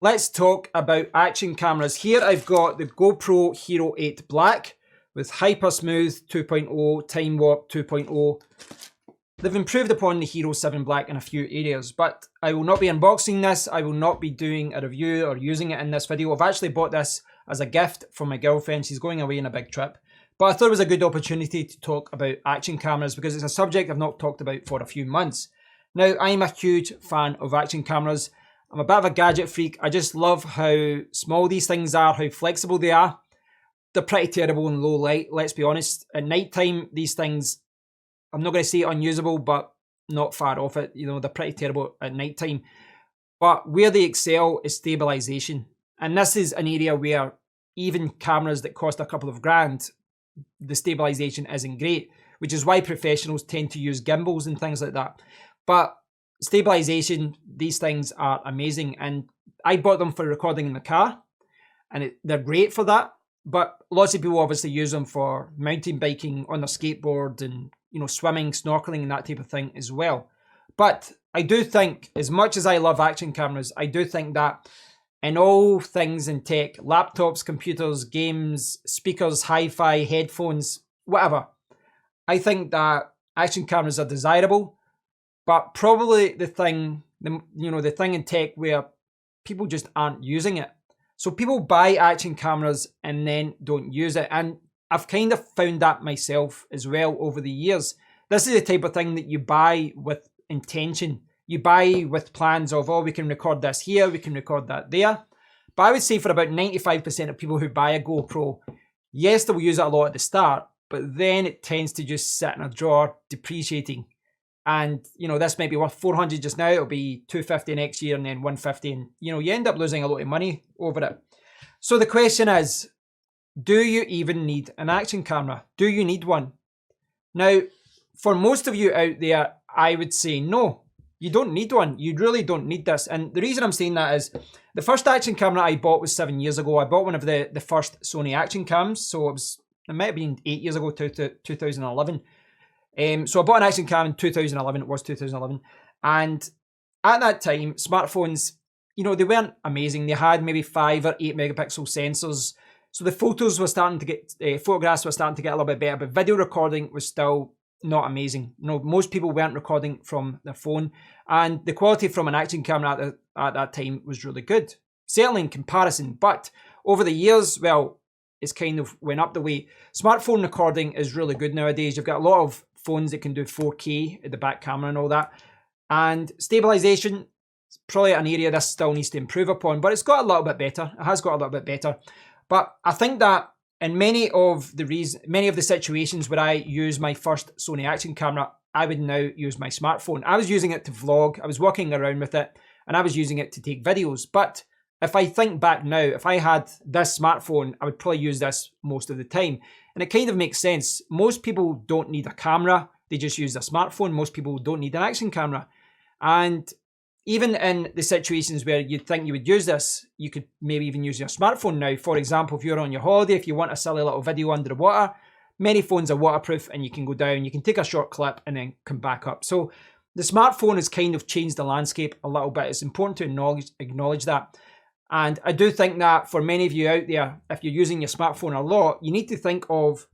Let's talk about action cameras. Here I've got the GoPro Hero 8 Black with Hyper Smooth 2.0, Time Warp 2.0. They've improved upon the Hero 7 Black in a few areas, but I will not be unboxing this. I will not be doing a review or using it in this video. I've actually bought this as a gift from my girlfriend. She's going away on a big trip. But I thought it was a good opportunity to talk about action cameras because it's a subject I've not talked about for a few months. Now, I'm a huge fan of action cameras. I'm a bit of a gadget freak. I just love how small these things are, how flexible they are. They're pretty terrible in low light, let's be honest. At night time, these things, I'm not going to say unusable, but not far off it. You know, they're pretty terrible at night time. But where they excel is stabilization. And this is an area where even cameras that cost a couple of grand, the stabilization isn't great, which is why professionals tend to use gimbals and things like that. But stabilization, these things are amazing, and I bought them for recording in the car, and they're great for that. But lots of people obviously use them for mountain biking, on their skateboard, and swimming, snorkeling, and that type of thing as well. But I do think, as much as I love action cameras, I do think that in all things in tech, laptops, computers, games, speakers, hi-fi, headphones, whatever, I think that action cameras are desirable. But probably the thing in tech where people just aren't using it. So people buy action cameras and then don't use it. And I've kind of found that myself as well over the years. This is the type of thing that you buy with intention. You buy with plans of, oh, we can record this here, we can record that there. But I would say for about 95% of people who buy a GoPro, yes, they will use it a lot at the start, but then it tends to just sit in a drawer, depreciating. And, this might be worth 400 just now, it'll be 250 next year and then 150. And, you end up losing a lot of money over it. So the question is, do you even need an action camera? Do you need one? Now, for most of you out there, I would say no, you don't need one. You really don't need this. And the reason I'm saying that is the first action camera I bought was 7 years ago. I bought one of the first Sony action cams. So it might have been 8 years ago, 2011. So I bought an action cam in 2011. It was 2011. And at that time, smartphones, they weren't amazing. They had maybe 5 or 8 megapixel sensors. So the photographs were starting to get a little bit better, but video recording was still not amazing. Most people weren't recording from their phone, and the quality from an action camera at that time was really good, certainly in comparison. But over the years, well, it's kind of went up the way. Smartphone recording is really good nowadays. You've got a lot of phones that can do 4K at the back camera and all that. And stabilization is probably an area this still needs to improve upon, but it's got a little bit better. It has got a little bit better. But I think that in many of the situations where I use my first Sony action camera, I would now use my smartphone. I was using it to vlog. I was walking around with it, and I was using it to take videos. But if I think back now, if I had this smartphone, I would probably use this most of the time. And it kind of makes sense. Most people don't need a camera. They just use a smartphone. Most people don't need an action camera. And even in the situations where you'd think you would use this, you could maybe even use your smartphone now. For example, if you're on your holiday, if you want a silly little video under the water, many phones are waterproof and you can go down, you can take a short clip and then come back up. So the smartphone has kind of changed the landscape a little bit. It's important to acknowledge that. And I do think that for many of you out there, if you're using your smartphone a lot, you need to think of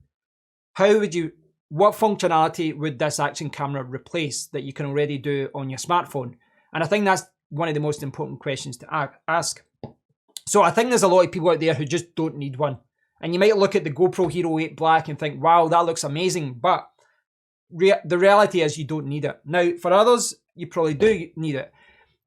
what functionality would this action camera replace that you can already do on your smartphone? And I think that's one of the most important questions to ask. So I think there's a lot of people out there who just don't need one. And you might look at the GoPro Hero 8 Black and think, wow, that looks amazing. But the reality is you don't need it. Now, for others, you probably do need it.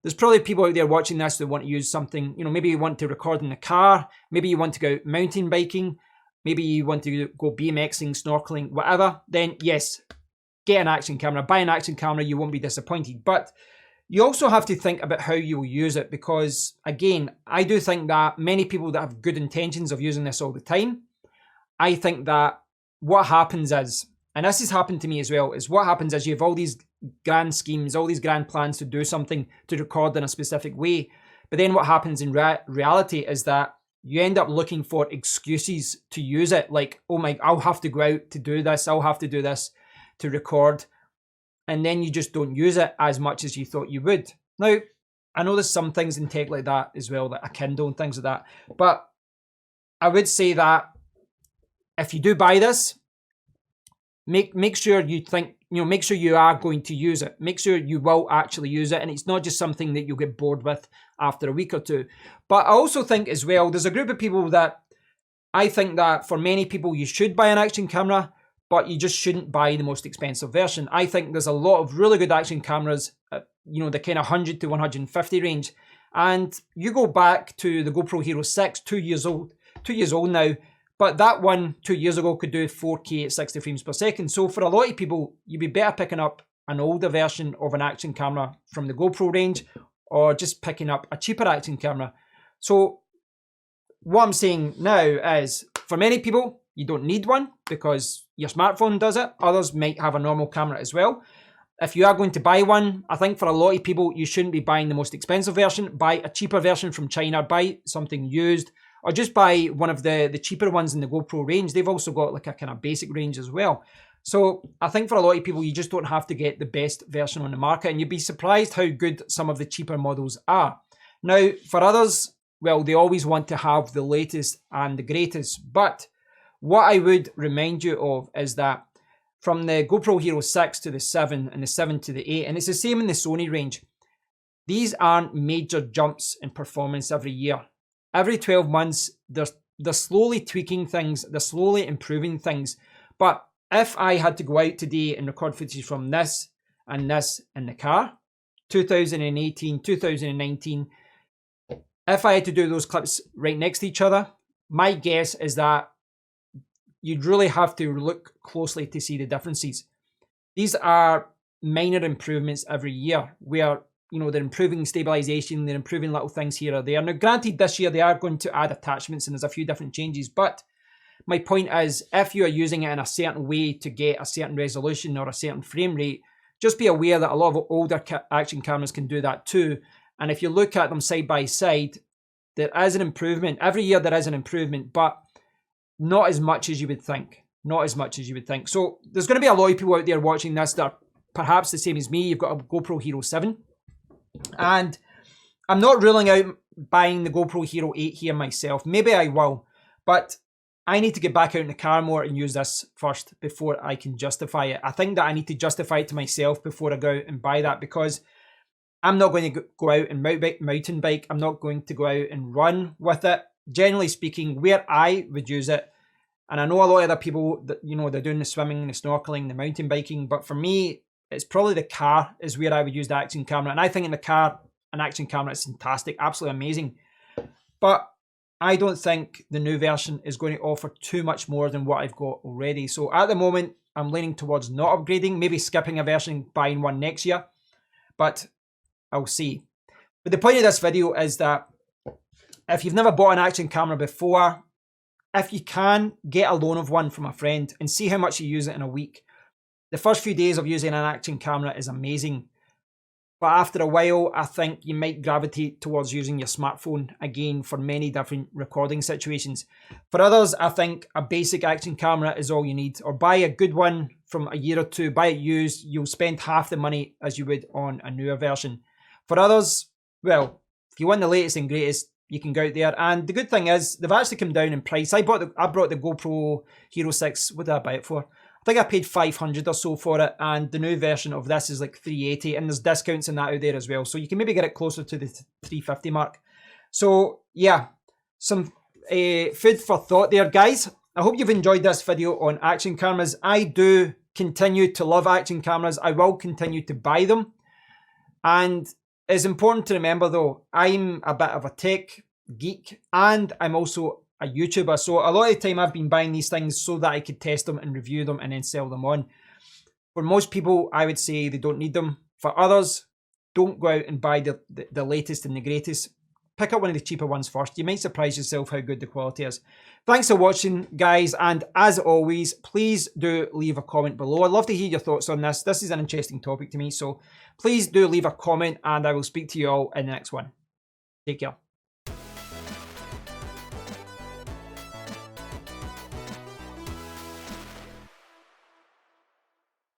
There's probably people out there watching this that want to use something, maybe you want to record in the car, maybe you want to go mountain biking, maybe you want to go BMXing, snorkeling, whatever. Then yes, get an action camera, buy an action camera, you won't be disappointed. But you also have to think about how you will use it, because again, I do think that many people that have good intentions of using this all the time, I think that what happens is, and this has happened to me as well, is what happens is you have all these grand schemes, all these grand plans to do something, to record in a specific way. But then what happens in reality is that you end up looking for excuses to use it. Like, oh my, I'll have to go out to do this. I'll have to do this to record. And then you just don't use it as much as you thought you would. Now, I know there's some things in tech like that as well, like a Kindle and things like that. But I would say that if you do buy this, make sure you think, make sure you are going to use it. Make sure you will actually use it, and it's not just something that you'll get bored with after a week or two. But I also think as well, there's a group of people that I think that for many people you should buy an action camera, but you just shouldn't buy the most expensive version. I think there's a lot of really good action cameras, the kind of 100 to 150 range. And you go back to the GoPro Hero 6, 2 years old now, but that one 2 years ago could do 4K at 60 frames per second. So for a lot of people, you'd be better picking up an older version of an action camera from the GoPro range, or just picking up a cheaper action camera. So what I'm saying now is, for many people, you don't need one because your smartphone does it. Others might have a normal camera as well. If you are going to buy one, I think for a lot of people, you shouldn't be buying the most expensive version. Buy a cheaper version from China, buy something used, or just buy one of the cheaper ones in the GoPro range. They've also got like a kind of basic range as well. So I think for a lot of people, you just don't have to get the best version on the market, and you'd be surprised how good some of the cheaper models are. Now, for others, well, they always want to have the latest and the greatest. But what I would remind you of is that from the GoPro Hero 6 to the 7 and the 7 to the 8, and it's the same in the Sony range, these aren't major jumps in performance every year. Every 12 months, they're slowly tweaking things, they're slowly improving things. But if I had to go out today and record footage from this and this in the car, 2018, 2019, if I had to do those clips right next to each other, my guess is that you'd really have to look closely to see the differences. These are minor improvements every year where, they're improving stabilization, they're improving little things here or there. Now, granted, this year they are going to add attachments and there's a few different changes, but my point is, if you are using it in a certain way to get a certain resolution or a certain frame rate, just be aware that a lot of older action cameras can do that too. And if you look at them side by side, there is an improvement. Every year there is an improvement, but not as much as you would think. Not as much as you would think. So there's going to be a lot of people out there watching this that are perhaps the same as me. You've got a GoPro Hero 7. And I'm not ruling out buying the GoPro Hero 8 here myself. Maybe I will. But I need to get back out in the car more and use this first before I can justify it. I think that I need to justify it to myself before I go out and buy that, because I'm not going to go out and mountain bike. I'm not going to go out and run with it. Generally speaking, where I would use it, and I know a lot of other people that, they're doing the swimming, the snorkeling, the mountain biking, but for me, it's probably the car is where I would use the action camera. And I think in the car, an action camera is fantastic, absolutely amazing. But I don't think the new version is going to offer too much more than what I've got already. So at the moment, I'm leaning towards not upgrading, maybe skipping a version, buying one next year. But I'll see. But the point of this video is that if you've never bought an action camera before, if you can, get a loan of one from a friend and see how much you use it in a week. The first few days of using an action camera is amazing. But after a while, I think you might gravitate towards using your smartphone again for many different recording situations. For others, I think a basic action camera is all you need. Or buy a good one from a year or two, buy it used, you'll spend half the money as you would on a newer version. For others, well, if you want the latest and greatest, you can go out there. And the good thing is, they've actually come down in price. I brought the GoPro Hero 6, what did I buy it for? I think I paid $500 or so for it, and the new version of this is like $380, and there's discounts in that out there as well. So you can maybe get it closer to the $350 mark. So yeah, some food for thought there, guys. I hope you've enjoyed this video on action cameras. I do continue to love action cameras. I will continue to buy them. And it's important to remember though, I'm a bit of a tech geek and I'm also a YouTuber. So a lot of the time I've been buying these things so that I could test them and review them and then sell them on. For most people, I would say they don't need them. For others, don't go out and buy the latest and the greatest. Pick up one of the cheaper ones first. You might surprise yourself how good the quality is. Thanks for watching, guys. And as always, please do leave a comment below. I'd love to hear your thoughts on this. This is an interesting topic to me. So please do leave a comment and I will speak to you all in the next one. Take care.